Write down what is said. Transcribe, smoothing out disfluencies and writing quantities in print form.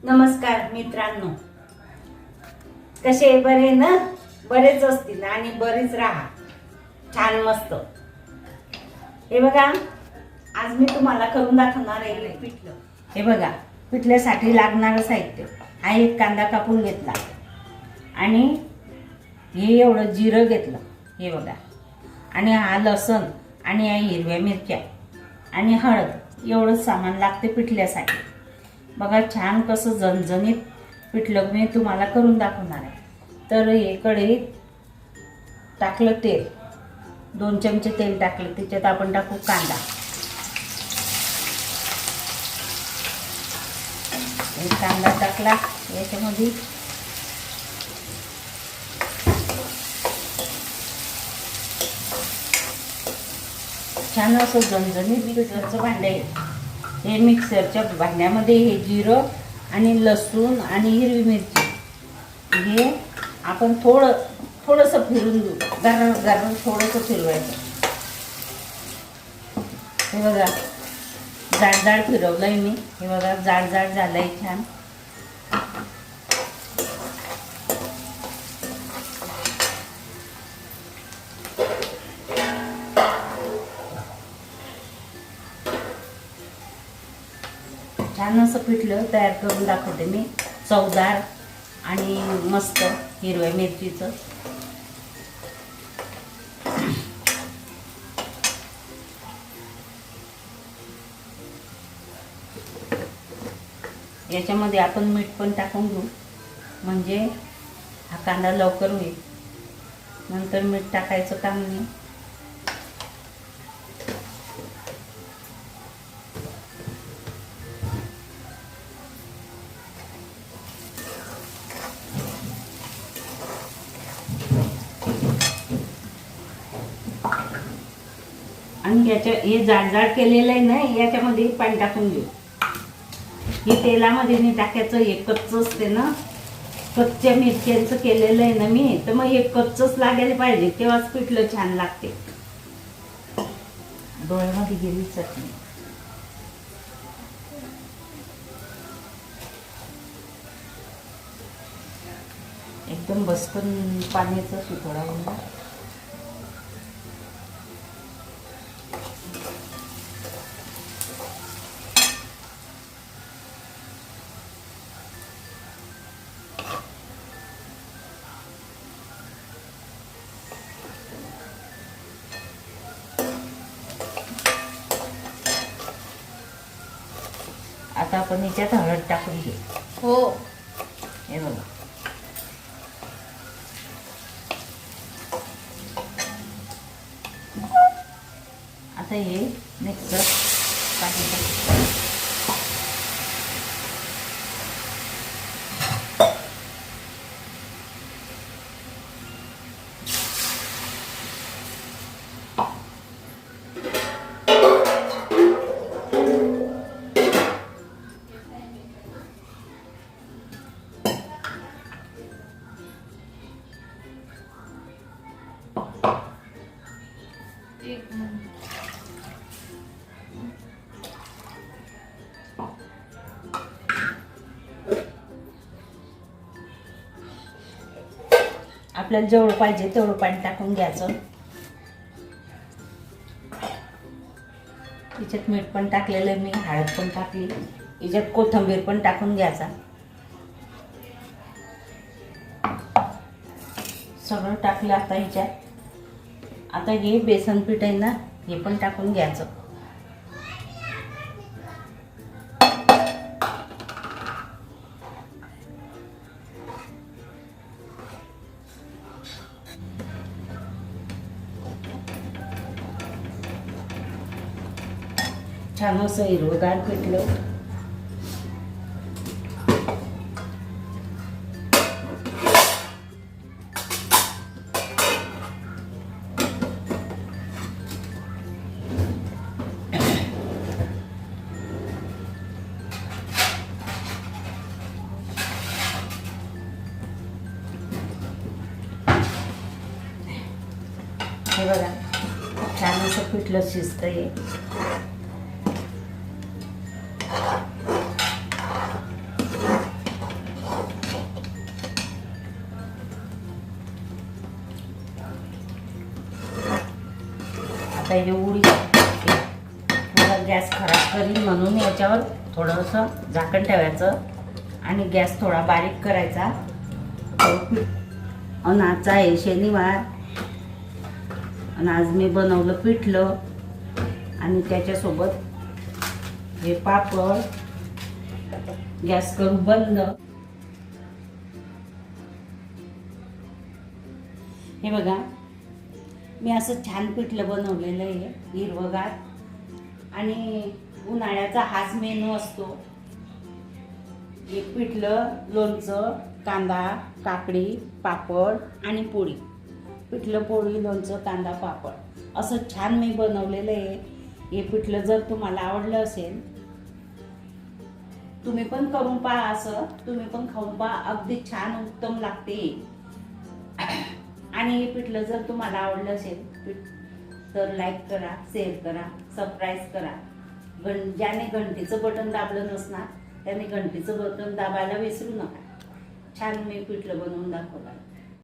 नमस्कार मित्रांनो, कसे बरे ना? बरेच असतील आणि बरेच राहा, छान मस्त. हे बघा, आज मी तुम्हाला करून दाखवणार आहे पिठलं. हे बघा, पिठल्यासाठी लागणारं साहित्य. हा एक कांदा कापून घेतला आणि हे एवढं जिरं घेतलं, हे बघा, आणि हा लसूण आणि हिरव्या मिरच्या आणि हळद एवढं सामान लागते पिठल्यासाठी. बघा छान कसं झणझणीत पिठलं मी तुम्हाला करून दाखवणार आहे. तर हे कढईत टाकलं तेल, 2 चमचे तेल टाकलं, त्याच्यात आपण टाकू कांदा. कांदा टाकला याच्यामध्ये छान असं झणझणीत मिक्सरचं भांडं आहे. हे मिक्सरच्या भांड्यामध्ये हे जिरं आणि लसूण आणि हिरवी मिरची हे आपण थोडंसं फिरून देऊ, गार थोडंसं फिरवायचं. हे बघा जाड फिरवलंय मी. हे बघा जाड झालंय छान. छान असं पिठलं तयार करून दाखवते मी, चवदार आणि मस्त हिरव्या मिरचीचं. याच्यामध्ये आपण मीठ पण टाकून घेऊ, म्हणजे हा कांदा लवकर होईल. नंतर मीठ टाकायचं काम नाही. आणि हे जाड केलेलं आहे ना, याच्यामध्ये पाणी टाकून घेऊ. हे तेलामध्ये नाही टाकायचं, हे कच्चं असते ना, कच्च्या मिरच्यांचं केलेलं आहे ना मी, तर मग हे कच्चंच लागायला पाहिजे, तेव्हाच पिठलं छान लागते. डोळ्यामध्ये गेली चटणी. एकदम बसकन पाण्याचं शितोडा होणार. आता आपण याच्यात हळद टाकून घेऊ. हो, हे बघा, आता हे मिक्सर टाकून आपल्याला जेवढं पाहिजे तेवढं पाणी टाकून घ्यायचं. याच्यात मीठ पण टाकलेलं आहे मी, हळद पण टाकली, याच्यात कोथिंबीर पण टाकून घ्यायचा. सगळं टाकलं आता ह्याच्यात. आता हे बेसन पीठ आहे ना, हे पण टाकून घ्यायचं. छान असं हिरवंगार पिठलं. हे बघा छान असं पिठलं शिजतंय. आता हे उडी थोडा गॅस खराब करीन म्हणून याच्यावर थोडंसं झाकण ठेवायचं आणि गॅस थोडा बारीक करायचा. आणि आजचा आहे शनिवार आणि आज मी बनवलं पिठलं आणि त्याच्यासोबत हे पापड. गॅस करू बंद. हे बघा मी असं छान पिठलं बनवलेलं आहे हिरवगार आणि उन्हाळ्याचा हाच मेनू असतो. एक पिठलं, लोणचं, कांदा, काकडी, पापड आणि पोळी. पिठलं, पोळी, लोणचं, कांदा, पापड असं छान मी बनवलेलं आहे. हे पिठलं जर तुम्हाला आवडलं असेल तुम्ही पण करून पहा. असं तुम्ही पण खाऊन पहा, अगदी छान उत्तम लागते. आणि हे पिठलं जर तुम्हाला आवडलं असेल तर लाईक करा, शेअर करा, सबस्क्राईब करा. ज्याने घंटीचं बटन दाबलं नसणार त्याने घंटीचं बटन दाबायला विसरू नका. छान मी पिठलं बनवून दाखवलं.